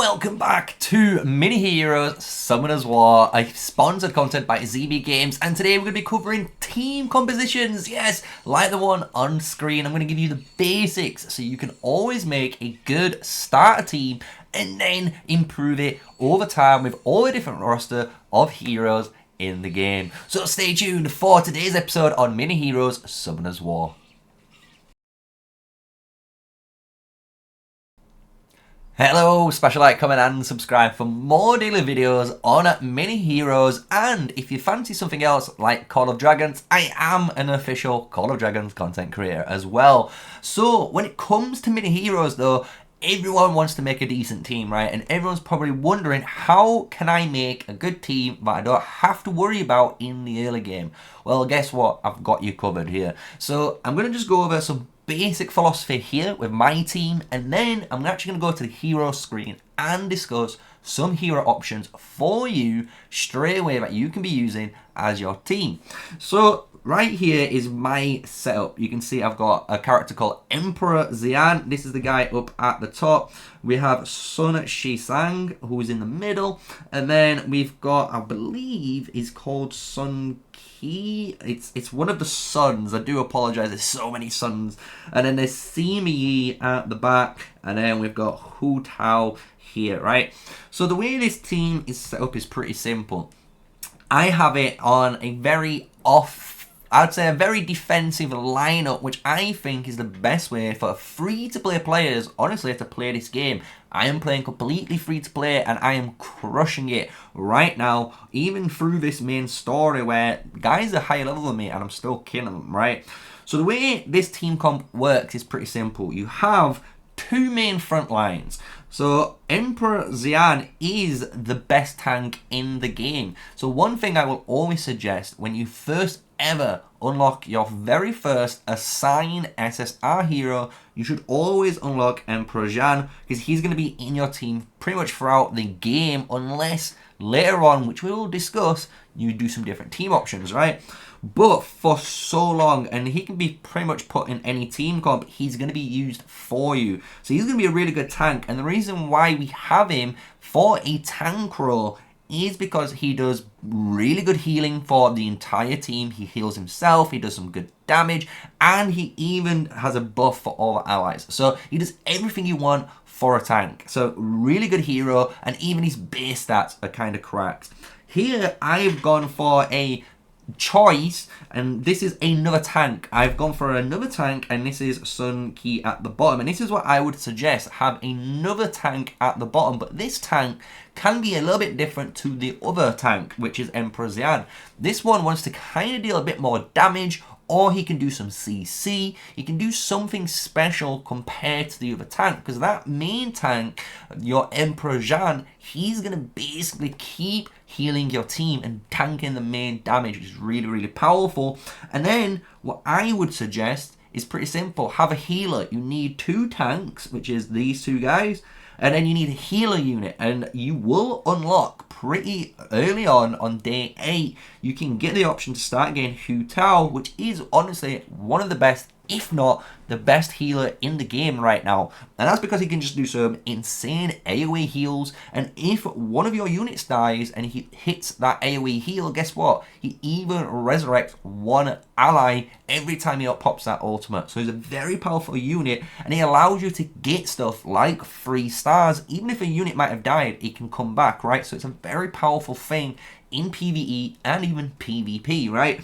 welcome back to Mini Heroes Summoners War, a sponsored content by ZB Games, and today we're going to be covering team compositions. Yes, like the one on screen. I'm going to give you the basics so you can always make a good starter team and then improve it over time with all the different roster of heroes in the game. So stay tuned for today's episode on Mini Heroes Summoners War. Hello, special like, comment and subscribe for more daily videos on Mini Heroes, and if you fancy something else like Call of Dragons, I am an official Call of Dragons content creator as well. So when it comes to Mini Heroes though, everyone wants to make a decent team, right? And everyone's probably wondering, how can I make a good team that I don't have to worry about in the early game? Well, guess what? I've got you covered here. So I'm going to just go over some basic philosophy here with my team, and then I'm actually going to go to the hero screen and discuss some hero options for you straight away that you can be using as your team. So right here is my setup. You can see I've got a character called Emperor Xian. This is the guy up at the top. We have Sun Shisang, who's in the middle, and then we've got, I believe, is called Sun Ki. It's one of the sons. I do apologize. There's so many sons. And then there's Simi at the back, and then we've got Hu Tao here, right? So the way this team is set up is pretty simple. I have it on a very I'd say a very defensive lineup, which I think is the best way for free-to-play players, honestly, to play this game. I am playing completely free-to-play, and I am crushing it right now, even through this main story where guys are higher level than me, and I'm still killing them, right? So the way this team comp works is pretty simple. You have two main front lines. So Emperor Xian is the best tank in the game. So one thing I will always suggest when you first ever unlock your very first assigned SSR hero, you should always unlock Emperor Xian, because he's going to be in your team pretty much throughout the game, unless later on, which we will discuss, you do some different team options, right? But for so long, and he can be pretty much put in any team comp, he's going to be used for you. So he's going to be a really good tank, and the reason why we have him for a tank role is because he does really good healing for the entire team. He heals himself, he does some good damage, and he even has a buff for all the allies. So he does everything you want for a tank. So really good hero, and even his base stats are kind of cracked. Here I've gone for a choice, and this is another tank. I've gone for another tank, and this is Sun Ki at the bottom, and this is what I would suggest: have another tank at the bottom. But this tank can be a little bit different to the other tank, which is Emperor Xian. This one wants to kind of deal a bit more damage, or he can do some CC. He can do something special compared to the other tank, because that main tank, your Emperor Xian, he's going to basically keep healing your team and tanking the main damage, which is really, really powerful. And then what I would suggest is pretty simple. Have a healer. You need two tanks, which is these two guys, and then you need a healer unit, and you will unlock pretty early on day 8, you can get the option to start getting Hu Tao, which is honestly one of the best, if not the best healer in the game right now. And that's because he can just do some insane AoE heals, and if one of your units dies and he hits that AoE heal, guess what? He even resurrects one ally every time he pops that ultimate. So he's a very powerful unit, and he allows you to get stuff like 3 stars. Even if a unit might have died, it can come back, right? So it's a very powerful thing in PvE and even PvP, right?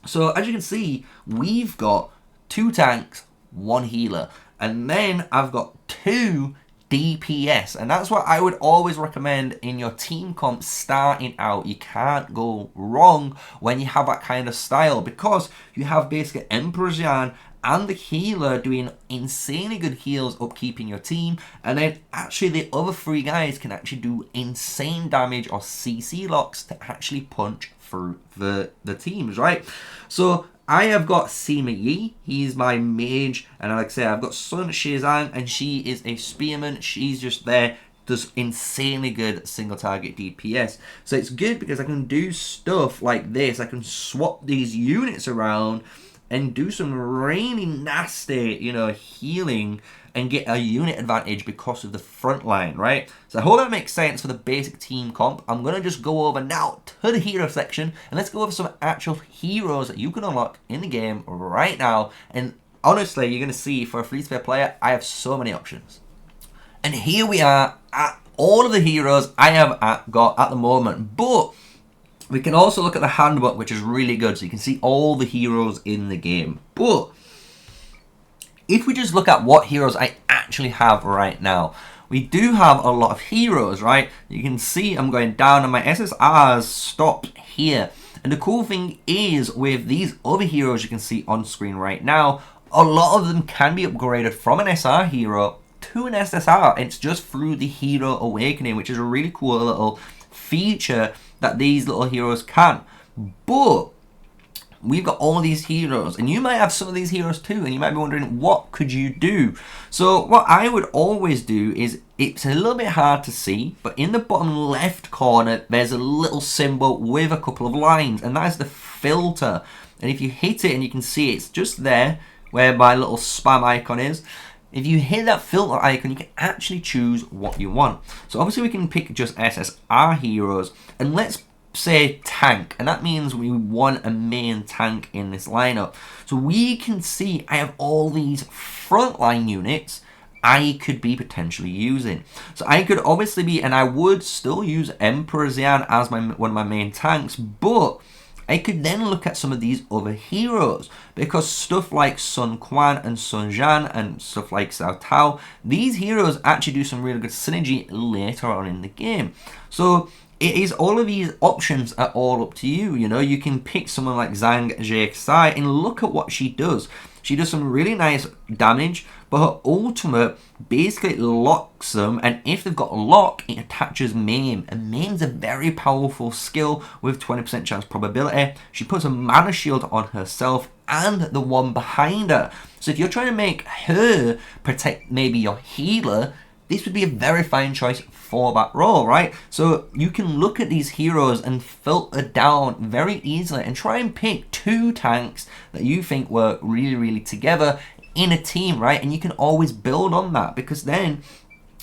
So as you can see, we've got 2 tanks, 1 healer, and then I've got 2 DPS, and that's what I would always recommend in your team comp starting out. You can't go wrong when you have that kind of style, because you have basically Emperor Xian and the healer doing insanely good heals, upkeeping your team, and then actually the other 3 guys can actually do insane damage or CC locks to actually punch through the teams, right? So I have got Simi, he's my mage, and like I say, I've got Sun Shizang, and she is a spearman. She's just there, does insanely good single target DPS. So it's good because I can do stuff like this. I can swap these units around and do some really nasty, you know, healing and get a unit advantage because of the front line, right? So I hope that makes sense for the basic team comp. I'm going to just go over now to the hero section, and let's go over some actual heroes that you can unlock in the game right now. And honestly, you're going to see for a free-to-play player, I have so many options. And here we are at all of the heroes I have got at the moment, but we can also look at the handbook, which is really good, so you can see all the heroes in the game. But if we just look at what heroes I actually have right now, we do have a lot of heroes, right? You can see I'm going down and my SSRs stop here. And the cool thing is with these other heroes you can see on screen right now, a lot of them can be upgraded from an SR hero to an SSR. It's just through the Hero Awakening, which is a really cool little feature that these little heroes can. But we've got all these heroes, and you might have some of these heroes too, and you might be wondering, what could you do? So what I would always do is, it's a little bit hard to see, but in the bottom left corner, there's a little symbol with a couple of lines, and that is the filter. And if you hit it, and you can see it's just there, where my little spam icon is, if you hit that filter icon, you can actually choose what you want. So obviously we can pick just SSR heroes, and let's say tank, and that means we want a main tank in this lineup. So we can see I have all these frontline units I could be potentially using. So I could obviously be, and I would still use Emperor Xian as one of my main tanks, but I could then look at some of these other heroes, because stuff like Sun Quan and Sun Jian and stuff like Cao Cao, these heroes actually do some really good synergy later on in the game. So it is, all of these options are all up to you. You know, you can pick someone like Zhang Zhexai and look at what she does. She does some really nice damage, but her ultimate basically locks them, and if they've got lock, it attaches maim, and maim's a very powerful skill with 20% chance probability. She puts a mana shield on herself and the one behind her. So if you're trying to make her protect maybe your healer, this would be a very fine choice for that role, right? So you can look at these heroes and filter down very easily and try and pick 2 tanks that you think work really, really together in a team, right? And you can always build on that, because then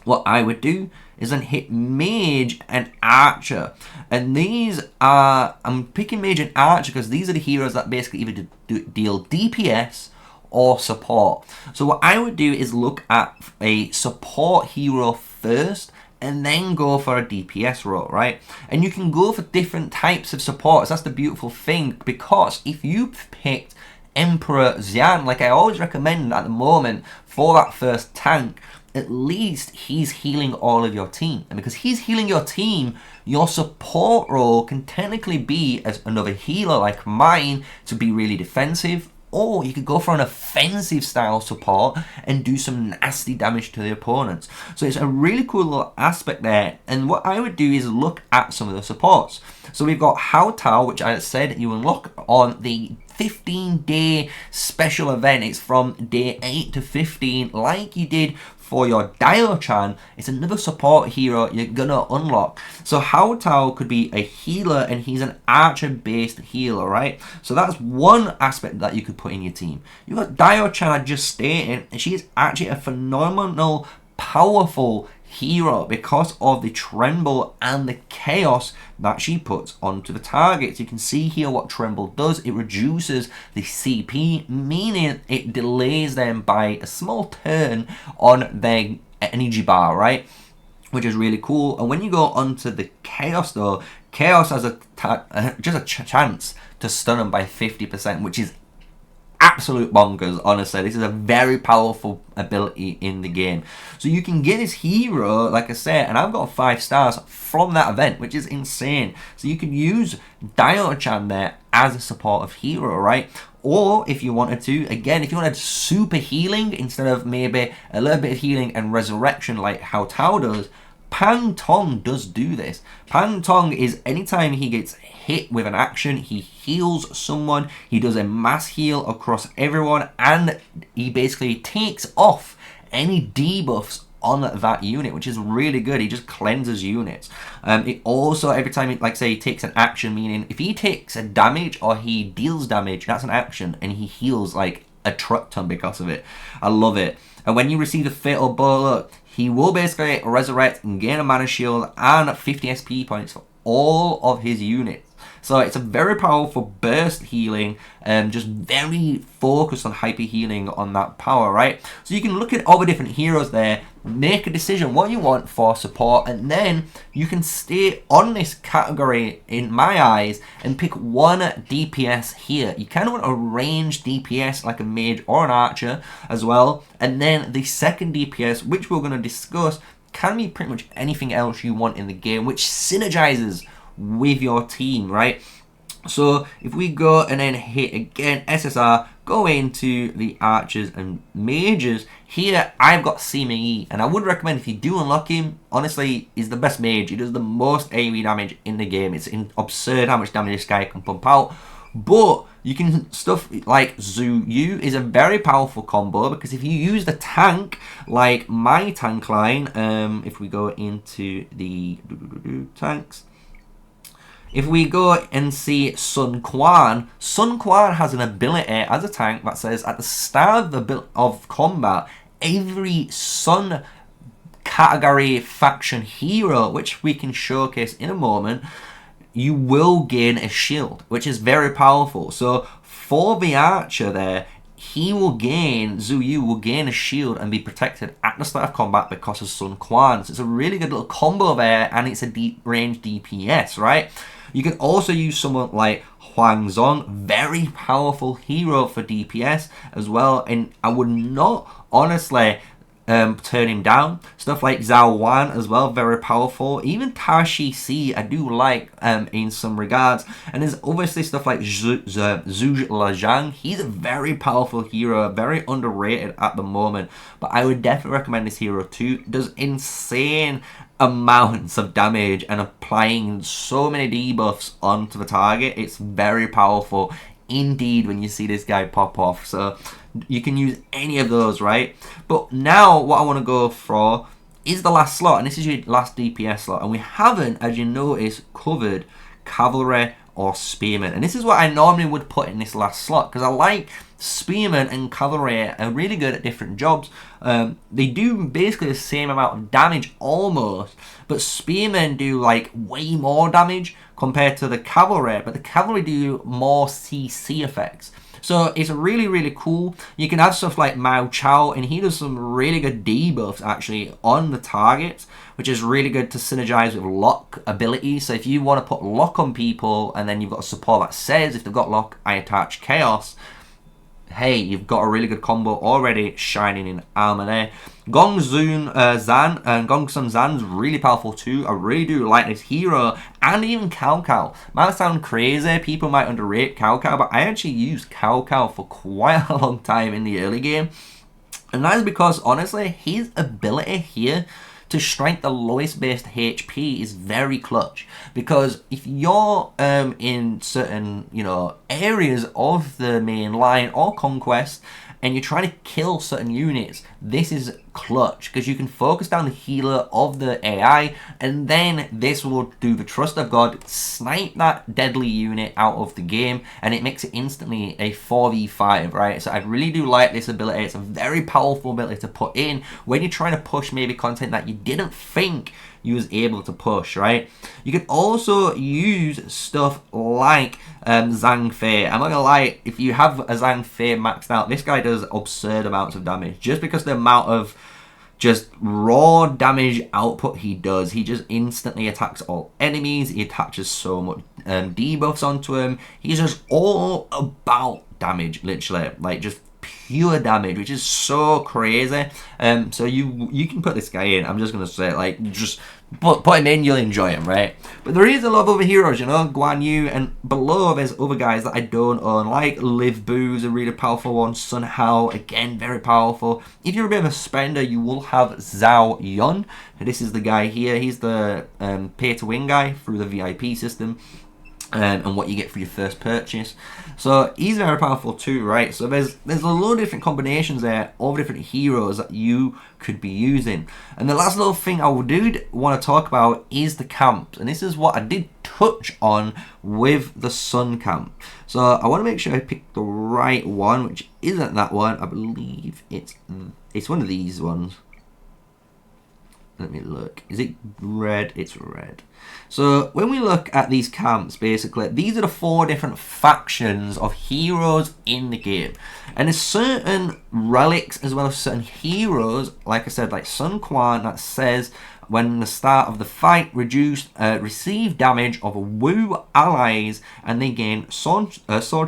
what I would do is then hit Mage and Archer. And these are, I'm picking Mage and Archer because these are the heroes that basically either deal DPS or support. So what I would do is look at a support hero first and then go for a DPS role, right? And you can go for different types of supports. That's the beautiful thing, because if you picked Emperor Xian, like I always recommend at the moment for that first tank, at least he's healing all of your team. And because he's healing your team, your support role can technically be as another healer like mine to be really defensive, or you could go for an offensive style support and do some nasty damage to the opponents. So it's a really cool little aspect there. And what I would do is look at some of the supports. So we've got Hao Tao, which I said you unlock on the 15-day special event. It's from day 8 to 15, like you did for your Dio-chan. It's another support hero you're gonna unlock. So Hao Tao could be a healer, and he's an archer-based healer, right? So that's one aspect that you could put in your team. You've got Dio-chan, I just stated, and she is actually a phenomenal, powerful hero because of the tremble and the chaos that she puts onto the targets. You can see here what tremble does. It reduces the CP, meaning it delays them by a small turn on their energy bar, right? Which is really cool. And when you go onto the chaos though, chaos has just a chance to stun them by 50%, which is absolute bonkers, honestly. This is a very powerful ability in the game. So you can get this hero, like I said, and I've got 5 stars from that event, which is insane. So you can use Dio-chan there as a supportive hero, right? Or if you wanted to, again, if you wanted super healing instead of maybe a little bit of healing and resurrection like Hao Tao does, Pang Tong does do this. Pang Tong is anytime he gets hit with an action, he heals someone, he does a mass heal across everyone, and he basically takes off any debuffs on that unit, which is really good. He just cleanses units. It also, every time, like say, he takes an action, meaning if he takes a damage or he deals damage, that's an action, and he heals like a truck ton because of it. I love it. And when you receive a fatal blow, look, he will basically resurrect and gain a mana shield and 50 SP points for all of his units. So it's a very powerful burst healing, just very focused on hyper healing on that power, right? So you can look at all the different heroes there, make a decision what you want for support, and then you can stay on this category in my eyes and pick one DPS here. You kind of want a ranged DPS like a mage or an archer as well, and then the second DPS, which we're going to discuss, can be pretty much anything else you want in the game, which synergizes with your team, right? So if we go and then hit again SSR, go into the archers and mages, here I've got mhyoutube, and I would recommend if you do unlock him, honestly, he's the best mage. He does the most AoE damage in the game. It's absurd how much damage this guy can pump out. But you can stuff like mhyoutube is a very powerful combo, because if you use the tank like my tank line, if we go into the tanks, if we go and see Sun Quan has an ability as a tank that says at the start of combat, every Sun category faction hero, which we can showcase in a moment, you will gain a shield, which is very powerful. So for the archer there, mhyoutube will gain a shield and be protected at the start of combat because of Sun Quan. So it's a really good little combo there, and it's a deep range DPS, right? You can also use someone like Huang Zong, very powerful hero for DPS as well, and I would not honestly turn him down. Stuff like Zhao Wan as well, very powerful. Even Tashi C I do like in some regards. And there's obviously stuff like Zhu Lajang. He's a very powerful hero, very underrated at the moment, but I would definitely recommend this hero too. Does insane amounts of damage and applying so many debuffs onto the target. It's very powerful indeed when you see this guy pop off. So you can use any of those, right? But now what I want to go for is the last slot, and this is your last DPS slot, and we haven't, as you notice, covered cavalry or spearmen, and this is what I normally would put in this last slot, because I like spearmen and cavalry are really good at different jobs. They do basically the same amount of damage almost, but spearmen do like way more damage compared to the cavalry, but the cavalry do more CC effects. So it's really, really cool. You can have stuff like Mao Chao, and he does some really good debuffs actually on the targets, which is really good to synergize with lock abilities. So if you want to put lock on people, and then you've got a support that says, if they've got lock, I attach chaos, hey, you've got a really good combo already shining in armor there. Gong Sun Zan and Gong Sun Zan's really powerful too. I really do like this hero, and even Cao Cao. Might sound crazy, people might underrate Cao Cao, but I actually used Cao Cao for quite a long time in the early game. And that is because, honestly, his ability here to strike the lowest based HP is very clutch, because if you're in certain areas of the main line or conquest and you're trying to kill certain units, this is clutch, because you can focus down the healer of the AI, and then this will do the trust of God, snipe that deadly unit out of the game, and it makes it instantly a 4v5, right? So I really do like this ability. It's a very powerful ability to put in when you're trying to push maybe content that you didn't think you was able to push, right? You can also use stuff like Zhang Fei. I'm not gonna lie, if you have a Zhang Fei maxed out, this guy does absurd amounts of damage, just because the amount of just raw damage output he does. He just instantly attacks all enemies. He attaches so much debuffs onto him. He's just all about damage, literally, like just pure damage, which is so crazy. So you can put this guy in. I'm just gonna say, like, just put him in, you'll enjoy him, right? But there is a lot of other heroes, Guan Yu, and below there's other guys that I don't own, like Liv Boo's a really powerful one. Sun Hao, again, very powerful. If you're a bit of a spender, you will have Zhao Yun. This is the guy here. He's the pay to win guy through the VIP system. and what you get for your first purchase. So he's very powerful too, right? So there's a load of different combinations there of different heroes that you could be using. And the last little thing I did want to talk about is the camps, and this is what I did touch on with the Sun camp. So I want to make sure I pick the right one, which isn't that one. I believe it's one of these ones. Let me look. Is it red? It's red. So when we look at these camps, basically, these are the 4 different factions of heroes in the game. And there's certain relics as well as certain heroes, like I said, like Sun Quan, that says when the start of the fight, receive damage of Wu allies and they gain sword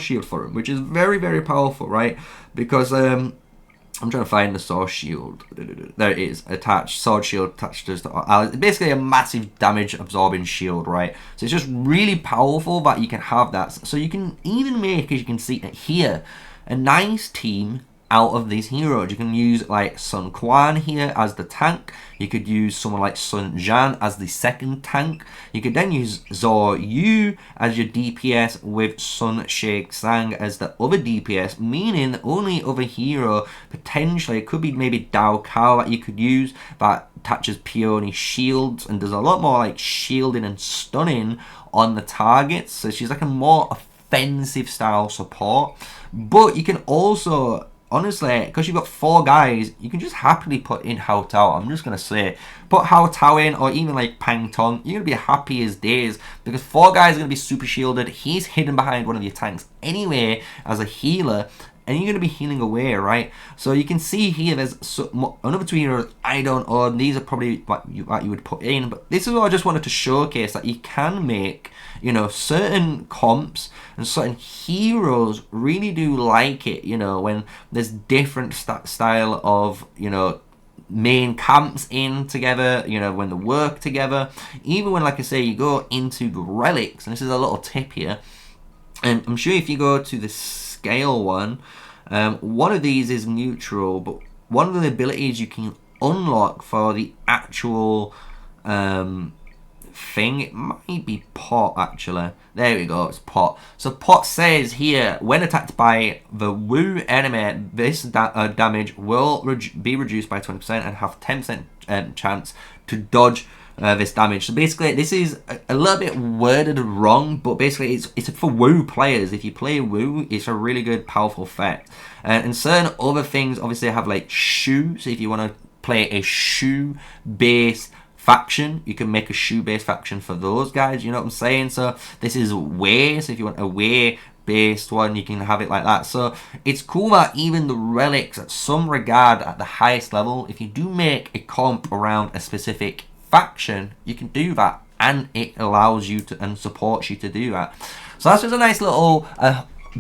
shield for them, which is very, very powerful, right? Because I'm trying to find the sword shield. There it is. Attached. Sword shield attached to it's basically a massive damage absorbing shield, right? So it's just really powerful that you can have that. So you can even make, as you can see here, a nice team out of these heroes. You can use like Sun Quan here as the tank. You could use someone like Sun Jian as the second tank. You could then use Zhou Yu as your DPS with Sun Shang as the other DPS, meaning the only other hero potentially could be maybe Dao Kao that you could use that attaches peony shields and does a lot more like shielding and stunning on the targets. So she's like a more offensive style support. But you can also, honestly, because you've got 4 guys, you can just happily put in Hao Tao. I'm just going to say, put Hao Tao in, or even like Pang Tong. You're going to be happy as days, because 4 guys are going to be super shielded. He's hidden behind one of your tanks anyway as a healer, and you're going to be healing away, right? So you can see here there's another 2 heroes I don't own. These are probably what you would put in, but this is what I just wanted to showcase, that you can make, you know, certain comps and certain heroes really do like it, you know, when there's different style of, you know, main camps in together, you know, when they work together. Even when, like I say, you go into the relics, and this is a little tip here, and I'm sure if you go to the scale one of these is neutral, but one of the abilities you can unlock for the actual thing, it might be Pot actually. There we go, it's Pot. So Pot says here, when attacked by the Wu enemy, this damage will be reduced by 20% and have 10% chance to dodge this damage. So basically, this is a little bit worded wrong, but basically it's for Wu players. If you play Wu, it's a really good, powerful effect. And certain other things obviously have like Shu. So if you want to play a Shu-based faction, you can make a Shu-based faction for those guys. You know what I'm saying? So this is Wei. So if you want a Wei-based one, you can have it like that. So it's cool that even the relics, at some regard, at the highest level, if you do make a comp around a specific faction, you can do that, and it allows you to and supports you to do that. So that's just a nice little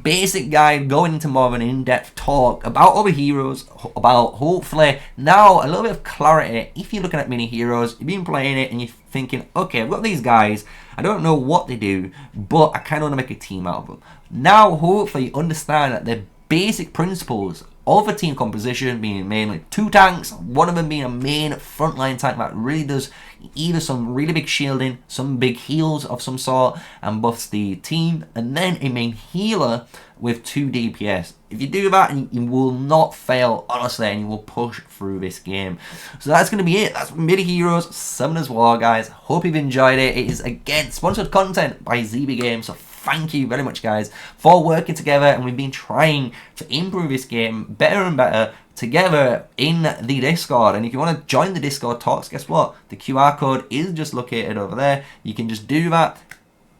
basic guide going into more of an in-depth talk about other heroes, about hopefully now a little bit of clarity. If you're looking at mini heroes, you've been playing it and you're thinking, okay, I've got these guys, I don't know what they do, but I kind of want to make a team out of them. Now hopefully you understand that the basic principles of a team composition being mainly 2 tanks, one of them being a main frontline tank that really does either some really big shielding, some big heals of some sort, and buffs the team, and then a main healer with 2 DPS. If you do that, you will not fail, honestly, and you will push through this game. So that's going to be it. That's Mini Heroes Summoners War, guys. Hope you've enjoyed it. It is, again, sponsored content by ZB Games, so thank you very much, guys, for working together, and we've been trying to improve this game better and better together in the Discord. And if you want to join the Discord talks, guess what? The QR code is just located over there. You can just do that,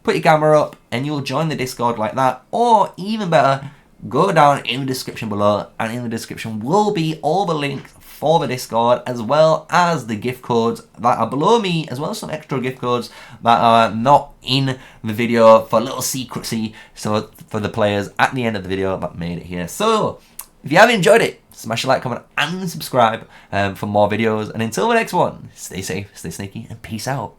put your camera up, and you'll join the Discord like that. Or even better, go down in the description below, and in the description will be all the links for the Discord, as well as the gift codes that are below me, as well as some extra gift codes that are not in the video for a little secrecy, so for the players at the end of the video that made it here. So if you have enjoyed it, smash a like, comment, and subscribe for more videos. And until the next one, stay safe, stay sneaky, and peace out.